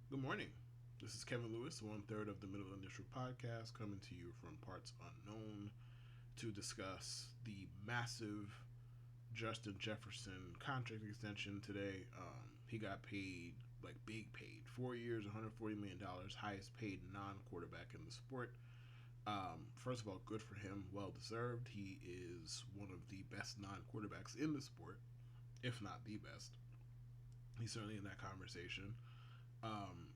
Good morning. This is Kevin Lewis, one third of the Middle Initial Podcast, coming to you from parts unknown to discuss the massive Justin Jefferson contract extension today. He got paid, like big paid, 4 years, $140 million, highest paid non quarterback in the sport. First of all, good for him, well deserved. He is one of the best non quarterbacks in the sport, if not the best. He's certainly in that conversation. Um,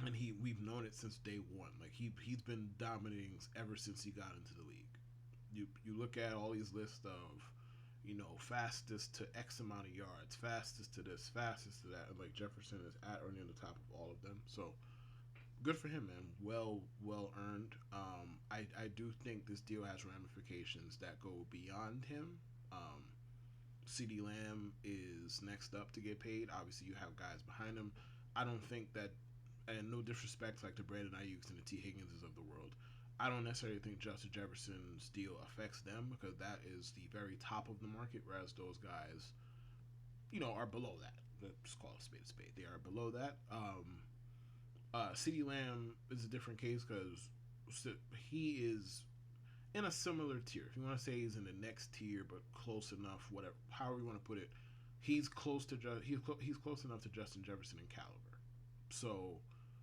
and we've known it since day one. Like he's been dominating ever since he got into the league. You look at all these lists of, fastest to X amount of yards, fastest to this, fastest to that, and like Jefferson is at or near the top of all of them. So good for him, man. Well earned. I do think this deal has ramifications that go beyond him. CD Lamb is next up to get paid. Obviously, you have guys behind him. I don't think that, and no disrespect like the Brandon Ayuk's and the T Higginses of the world, I don't necessarily think Justin Jefferson's deal affects them because that is the very top of the market, whereas those guys, are below that. Let's call a spade a spade. They are below that. CD Lamb is a different case because he is in a similar tier. If you want to say he's in the next tier, but close enough, whatever, however you want to put it, he's close to he's close enough to Justin Jefferson in caliber. So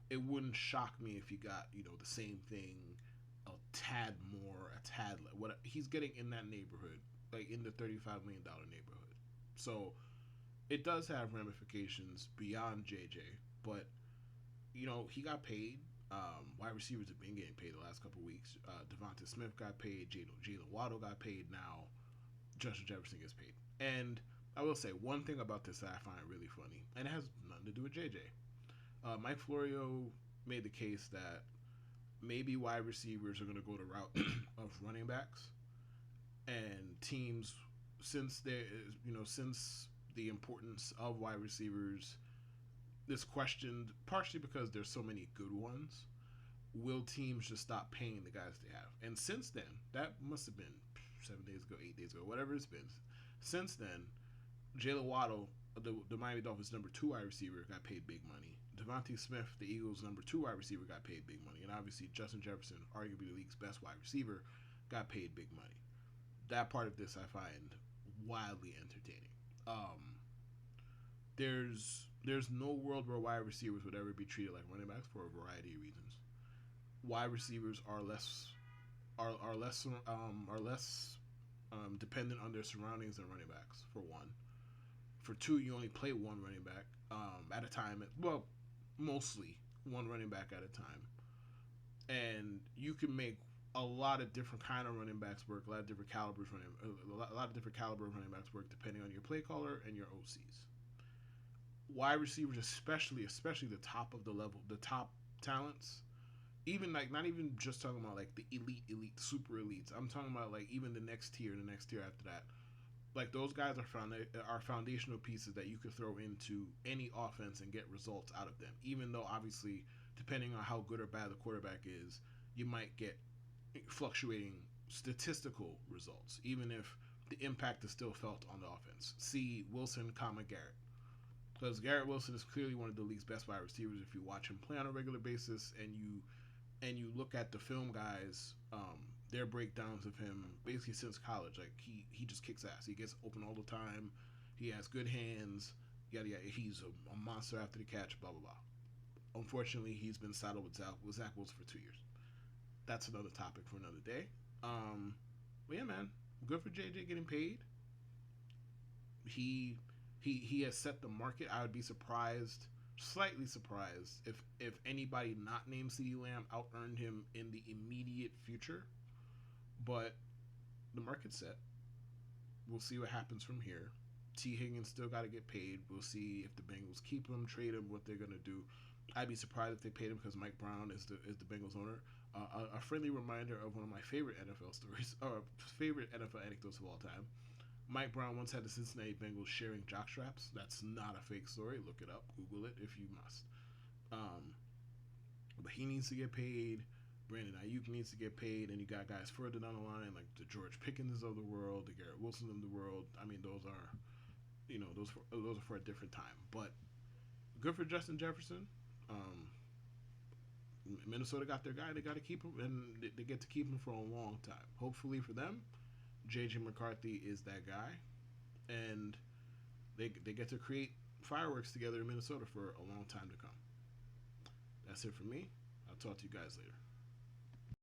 it wouldn't shock me if he got the same thing, a tad more, a tad what he's getting in that neighborhood, like in the $35 million neighborhood. So it does have ramifications beyond JJ, but he got paid. Wide receivers have been getting paid the last couple of weeks. Devonta Smith got paid. Jalen Waddle got paid. Now Justin Jefferson gets paid. And I will say one thing about this that I find really funny, and it has nothing to do with JJ. Mike Florio made the case that maybe wide receivers are going to go the route of running backs, and teams, since the importance of wide receivers is questioned, partially because there's so many good ones. Will teams just stop paying the guys they have? And since then, that must have been 7 days ago, 8 days ago, whatever it's been. Since then, Jalen Waddle, the Miami Dolphins' number two wide receiver, got paid big money. Devontae Smith, the Eagles' number two wide receiver, got paid big money. And obviously, Justin Jefferson, arguably the league's best wide receiver, got paid big money. That part of this I find wildly entertaining. Um, there's no world where wide receivers would ever be treated like running backs for a variety of reasons. Wide receivers are less dependent on their surroundings than running backs. For one, for two, you only play one running back at a time. Well, mostly one running back at a time, and you can make a lot of different kind of running backs work. A lot of different calibers running, a lot of different caliber of running backs work depending on your play caller and your OCs. Wide receivers, especially the top of the level, the top talents, even like not even just talking about like the elite, super elites. I'm talking about like even the next tier after that. Like those guys are foundational pieces that you could throw into any offense and get results out of them. Even though obviously, depending on how good or bad the quarterback is, you might get fluctuating statistical results, even if the impact is still felt on the offense. See Wilson, Garrett, because Garrett Wilson is clearly one of the league's best wide receivers. If you watch him play on a regular basis and you look at the film guys, their breakdowns of him basically since college, like he just kicks ass. He gets open all the time. He has good hands. Yada yada. He's a monster after the catch. Blah blah blah. Unfortunately, he's been saddled with Zach Wilson for 2 years. That's another topic for another day. But yeah, man, good for JJ getting paid. He he has set the market. I would be surprised, slightly surprised, if anybody not named CeeDee Lamb out earned him in the immediate future. But the market's set. We'll see what happens from here. T. Higgins still got to get paid. We'll see if the Bengals keep him, trade him, what they're gonna do. I'd be surprised if they paid him because Mike Brown is the Bengals owner. A friendly reminder of one of my favorite NFL stories, or favorite NFL anecdotes of all time. Mike Brown once had the Cincinnati Bengals sharing jockstraps. That's not a fake story. Look it up. Google it if you must. Um, but he needs to get paid. Brandon Ayuk needs to get paid, and you got guys further down the line like the George Pickens of the world, the Garrett Wilson of the world. I mean, those are, those are for a different time. But good for Justin Jefferson. Um, Minnesota got their guy. They got to keep him, and they get to keep him for a long time. Hopefully for them, JJ McCarthy is that guy, and they get to create fireworks together in Minnesota for a long time to come. That's it for me. I'll talk to you guys later.